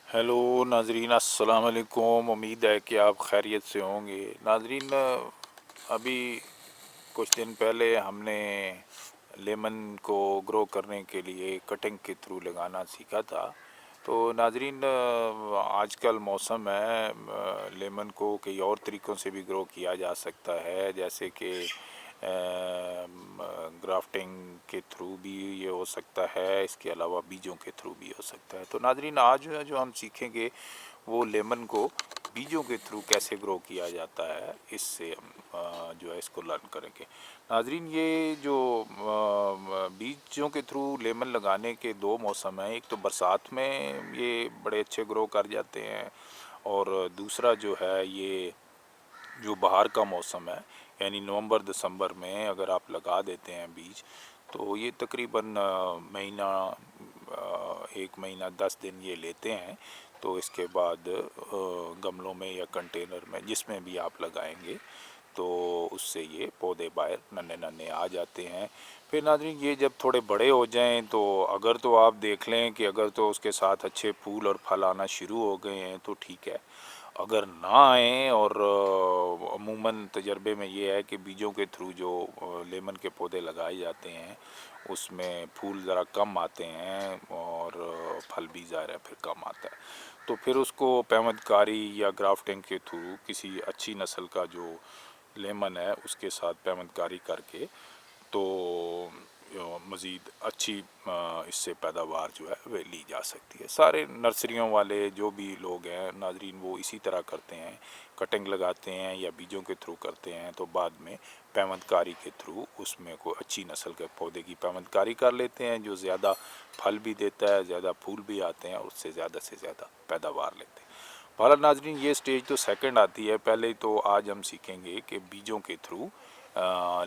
Hello नाजरीन, अस्सलाम वालेकुम। उम्मीद है कि आप खैरियत से होंगे। नाजरीन, अभी कुछ दिन पहले हमने लेमन को ग्रो करने के लिए कटिंग के थ्रू लगाना सीखा था। तो नाजरीन, आजकल मौसम है, लेमन को कई और तरीक़ों से भी ग्रो किया जा सकता है, जैसे कि ग्राफ्टिंग के थ्रू भी ये हो सकता है, इसके अलावा बीजों के थ्रू भी हो सकता है। तो नाजरीन, आज जो हम सीखेंगे वो लेमन को बीजों के थ्रू कैसे ग्रो किया जाता है, इससे हम जो है इसको लर्न करेंगे। नाजरीन, ये जो बीजों के थ्रू लेमन लगाने के दो मौसम हैं। एक तो बरसात में ये बड़े अच्छे ग्रो कर जाते हैं, और दूसरा जो है ये जो बाहर का मौसम है, यानी नवंबर दिसंबर में अगर आप लगा देते हैं बीज, तो ये तकरीबन महीना, 1 महीना 10 दिन ये लेते हैं। तो इसके बाद गमलों में या कंटेनर में जिसमें भी आप लगाएंगे, तो उससे ये पौधे बाहर नन्हे नन्हे आ जाते हैं। फिर नाज़रीन, ये जब थोड़े बड़े हो जाएं, तो अगर तो आप देख लें कि अगर तो उसके साथ अच्छे फूल और फल आना शुरू हो गए हैं तो ठीक है। अगर ना आए, और अमूमन तजर्बे में ये है कि बीजों के थ्रू जो लेमन के पौधे लगाए जाते हैं उसमें फूल ज़रा कम आते हैं, और फल भी ज़ाहिर है फिर कम आता है। तो फिर उसको पैवंदकारी या ग्राफ्टिंग के थ्रू किसी अच्छी नस्ल का जो लेमन है उसके साथ पैवंदकारी करके, तो मज़ीद अच्छी इससे पैदावार जो है वह ली जा सकती है। सारे नर्सरियों वाले जो भी लोग हैं नाजरीन, वो इसी तरह करते हैं, कटिंग लगाते हैं या बीजों के थ्रू करते हैं, तो बाद में पैवंदकारी के थ्रू उसमें को अच्छी नस्ल के पौधे की पैवंदकारी कर लेते हैं, जो ज़्यादा फल भी देता है, ज़्यादा फूल भी आते हैं, और उससे ज़्यादा पैदावार लेते हैं। भारत नाजरीन, ये स्टेज तो सेकंड आती है। पहले तो आज हम सीखेंगे कि बीजों के थ्रू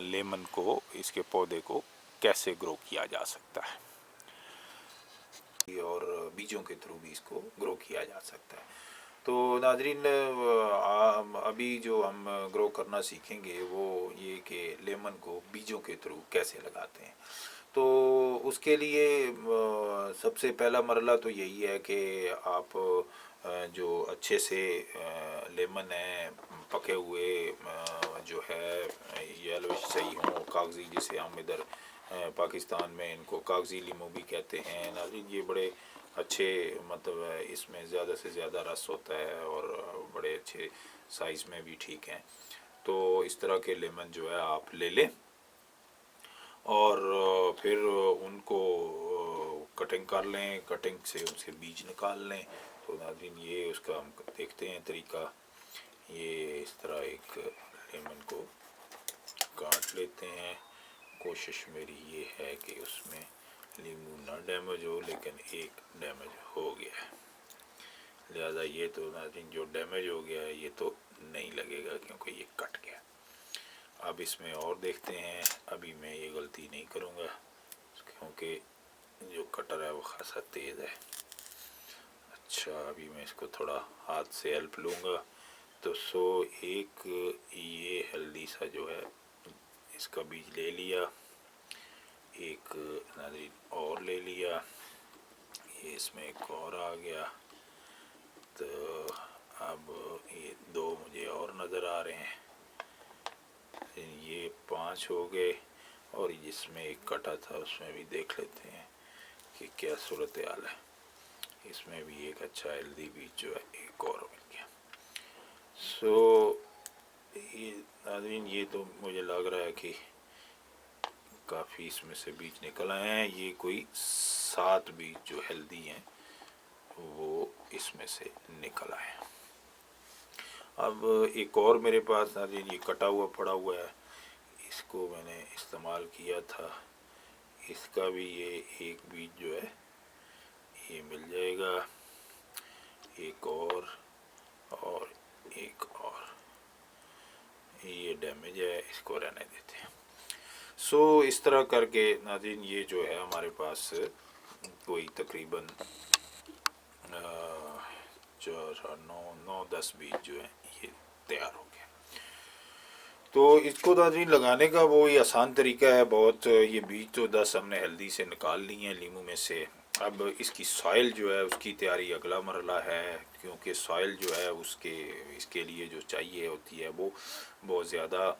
लेमन को, इसके पौधे को कैसे ग्रो किया जा सकता है, और बीजों के थ्रू भी इसको ग्रो किया जा सकता है। तो नाजरीन, अभी जो हम ग्रो करना सीखेंगे वो ये कि लेमन को बीजों के थ्रू कैसे लगाते हैं। तो उसके लिए सबसे पहला मरला तो यही है कि आप जो अच्छे से लेमन है, पके हुए जो है येलोइश सही हों, कागज़ी, जिसे हम इधर पाकिस्तान में इनको कागज़ी लीमू भी कहते हैं। नाज़रीन, ये बड़े अच्छे, मतलब इसमें ज़्यादा से ज़्यादा रस होता है और बड़े अच्छे साइज़ में भी ठीक हैं। तो इस तरह के लेमन जो है आप ले लें, और फिर उनको कटिंग कर लें, कटिंग से उसके बीज निकाल लें। तो नाज़रीन, ये उसका हम देखते हैं तरीका। ये इस तरह एक लेमन को काट लेते हैं। कोशिश मेरी ये है कि उसमें नींबू ना डैमेज हो, लेकिन एक डैमेज हो गया है, लिहाजा ये तो नाज़रीन जो डैमेज हो गया है ये तो नहीं लगेगा क्योंकि ये कट गया। अब इसमें और देखते हैं। अभी मैं ये गलती नहीं करूँगा क्योंकि जो कटर है वो खासा तेज़ है। अच्छा, अभी मैं इसको थोड़ा हाथ से हेल्प लूँगा। तो एक ये हेल्दी सा जो है इसका बीज ले लिया, एक नाज़रीन और ले लिया, ये इसमें एक और आ गया। तो अब ये दो मुझे और नज़र आ रहे हैं, ये 5 हो गए, और जिसमें एक कटा था उसमें भी देख लेते हैं कि क्या सूरत हाल है। इसमें भी एक अच्छा हेल्दी बीज जो है एक और मिल गया। ये नाज़रीन, ये तो मुझे लग रहा है कि काफ़ी इसमें से बीज निकल आए हैं। ये कोई 7 बीज जो हेल्दी हैं वो इसमें से निकल आए। अब एक और मेरे पास नाज़रीन ये कटा हुआ पड़ा हुआ है, इसको मैंने इस्तेमाल किया था। इसका भी ये एक बीज जो है ये मिल जाएगा, एक और एक और। ये डैमेज है, इसको रहने देते हैं। इस तरह करके नाज़रीन ये जो है हमारे पास कोई तकरीबन 9-10 बीज जो है ये तैयार हो गया। तो इसको नाज़रीन लगाने का वो ये आसान तरीका है बहुत। ये बीज तो 10 हमने हेल्दी से निकाल लिए हैं लीमू में से। اب اس کی سوائل جو ہے اس کی تیاری اگلا مرحلہ ہے، کیونکہ سوائل جو ہے اس کے لیے جو چاہیے ہوتی ہے وہ بہت زیادہ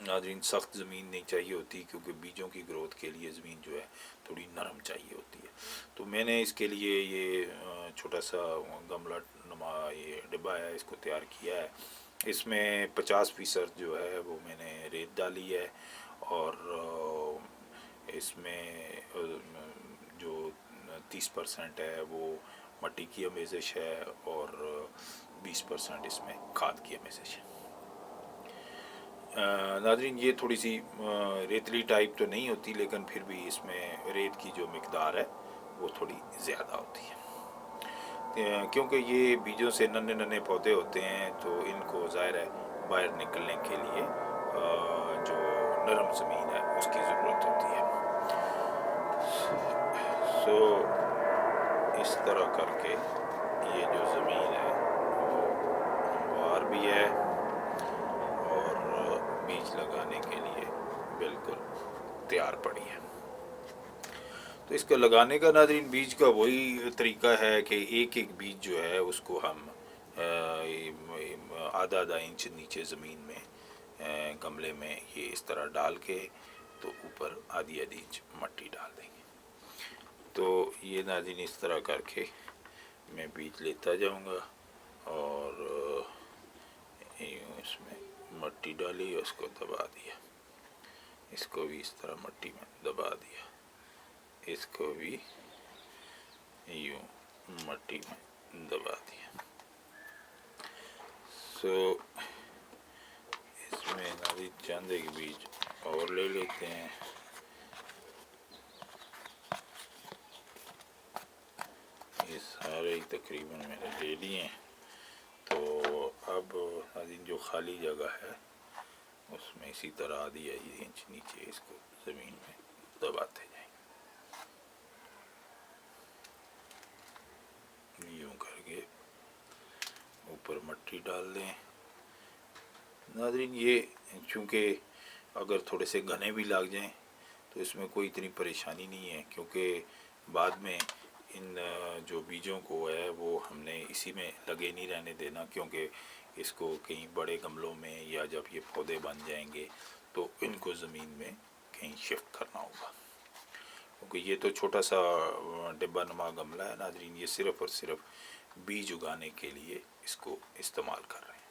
ناظرین سخت زمین نہیں چاہیے ہوتی، کیونکہ بیجوں کی گروتھ کے لیے زمین جو ہے تھوڑی نرم چاہیے ہوتی ہے۔ تو میں نے اس کے لیے یہ چھوٹا سا گملہ نما یہ ڈبہ ہے، اس کو تیار کیا ہے۔ اس میں 50% جو ہے وہ میں نے ریت ڈالی ہے، اور اس میں جو 30% ہے وہ مٹی کی آمیزش ہے، اور 20% اس میں کھاد کی آمیزش ہے۔ ناظرین یہ تھوڑی سی ریتلی ٹائپ تو نہیں ہوتی، لیکن پھر بھی اس میں ریت کی جو مقدار ہے وہ تھوڑی زیادہ ہوتی ہے، کیونکہ یہ بیجوں سے ننے ننے پودے ہوتے ہیں، تو ان کو ظاہر ہے باہر نکلنے کے لیے جو نرم زمین ہے اس کی ضرورت ہوتی ہے۔ سو اس طرح کر کے یہ جو زمین ہے وہ ہموار بھی ہے، اور بیج لگانے کے لیے بالکل تیار پڑی ہے۔ تو اس کا لگانے کا ناظرین بیج کا وہی طریقہ ہے کہ ایک ایک بیج جو ہے اس کو ہم آدھا آدھا انچ نیچے زمین میں گملے میں یہ اس طرح ڈال کے تو اوپر آدھی آدھی انچ مٹی ڈال دیں گے۔ تو یہ ناظرین اس طرح کر کے میں بیج لیتا جاؤں گا، اور اس میں مٹی ڈالی، اس کو دبا دیا، اس کو بھی اس طرح مٹی میں دبا دیا، اس کو بھی یوں مٹی میں دبا دیا۔ سو اس میں ناظرین چند ایک بیج اور لے لیتے ہیں۔ یہ سارے تقریباً میں نے لے لیے ہیں۔ تو اب ناظرین جو خالی جگہ ہے اس میں اسی طرح آدھی انچ نیچے اس کو زمین میں دباتے جائیں، یوں کر کے اوپر مٹی ڈال دیں۔ ناظرین یہ چونکہ اگر تھوڑے سے گھنے بھی لگ جائیں تو اس میں کوئی اتنی پریشانی نہیں ہے، کیونکہ بعد میں ان جو بیجوں کو ہے وہ ہم نے اسی میں لگے نہیں رہنے دینا، کیونکہ اس کو کہیں بڑے گملوں میں یا جب یہ پودے بن جائیں گے تو ان کو زمین میں کہیں شفٹ کرنا ہوگا، کیونکہ یہ تو چھوٹا سا ڈبہ نما گملہ ہے ناظرین، یہ صرف اور صرف بیج اگانے کے لیے اس کو استعمال کر رہے ہیں۔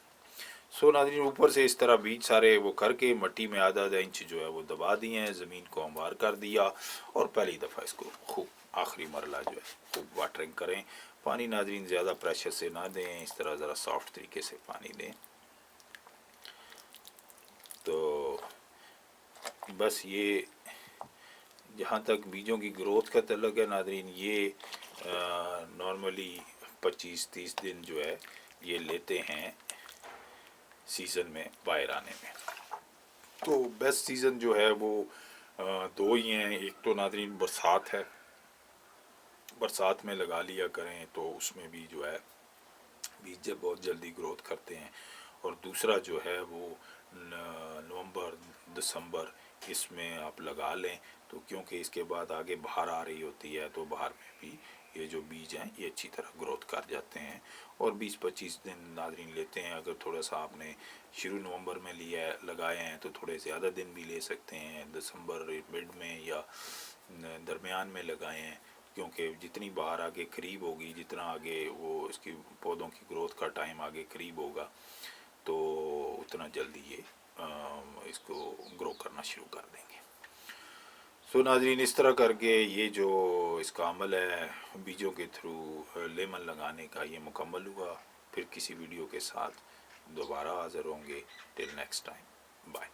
سو ناظرین اوپر سے اس طرح بیج سارے وہ کر کے مٹی میں آدھا آدھا انچ جو ہے وہ دبا دیے ہیں، زمین کو ہموار کر دیا، اور پہلی دفعہ اس کو خوب آخری مرحلہ جو ہے خوب واٹرنگ کریں۔ پانی ناظرین زیادہ پریشر سے نہ دیں، اس طرح ذرا سافٹ طریقے سے پانی دیں۔ تو بس یہ جہاں تک بیجوں کی گروتھ کا تعلق ہے ناظرین، یہ نارملی 25-30 دن جو ہے یہ لیتے ہیں سیزن میں باہر آنے میں۔ تو بیسٹ سیزن جو ہے وہ دو ہی ہیں، ایک تو ناظرین برسات ہے، برسات میں لگا لیا کریں تو اس میں بھی جو ہے بیج بہت جلدی گروتھ کرتے ہیں، اور دوسرا جو ہے وہ نومبر دسمبر اس میں آپ لگا لیں، تو کیونکہ اس کے بعد آگے بہار آ رہی ہوتی ہے، تو بہار میں بھی یہ جو بیج ہیں یہ اچھی طرح گروتھ کر جاتے ہیں، اور 20-25 دن ناظرین لیتے ہیں۔ اگر تھوڑا سا آپ نے شروع نومبر میں لیا ہے لگائے ہیں تو تھوڑے زیادہ دن بھی لے سکتے ہیں، دسمبر مڈ میں یا درمیان میں لگائے ہیں، کیونکہ جتنی بہار آگے قریب ہوگی، جتنا آگے وہ اس کی پودوں کی گروتھ کا ٹائم آگے قریب ہوگا، تو اتنا جلدی یہ اس کو گرو کرنا شروع کر دیں گے۔ سو ناظرین اس طرح کر کے یہ جو اس کا عمل ہے بیجوں کے تھرو لیمن لگانے کا یہ مکمل ہوا۔ پھر کسی ویڈیو کے ساتھ دوبارہ حاضر ہوں گے۔ Till next time, bye.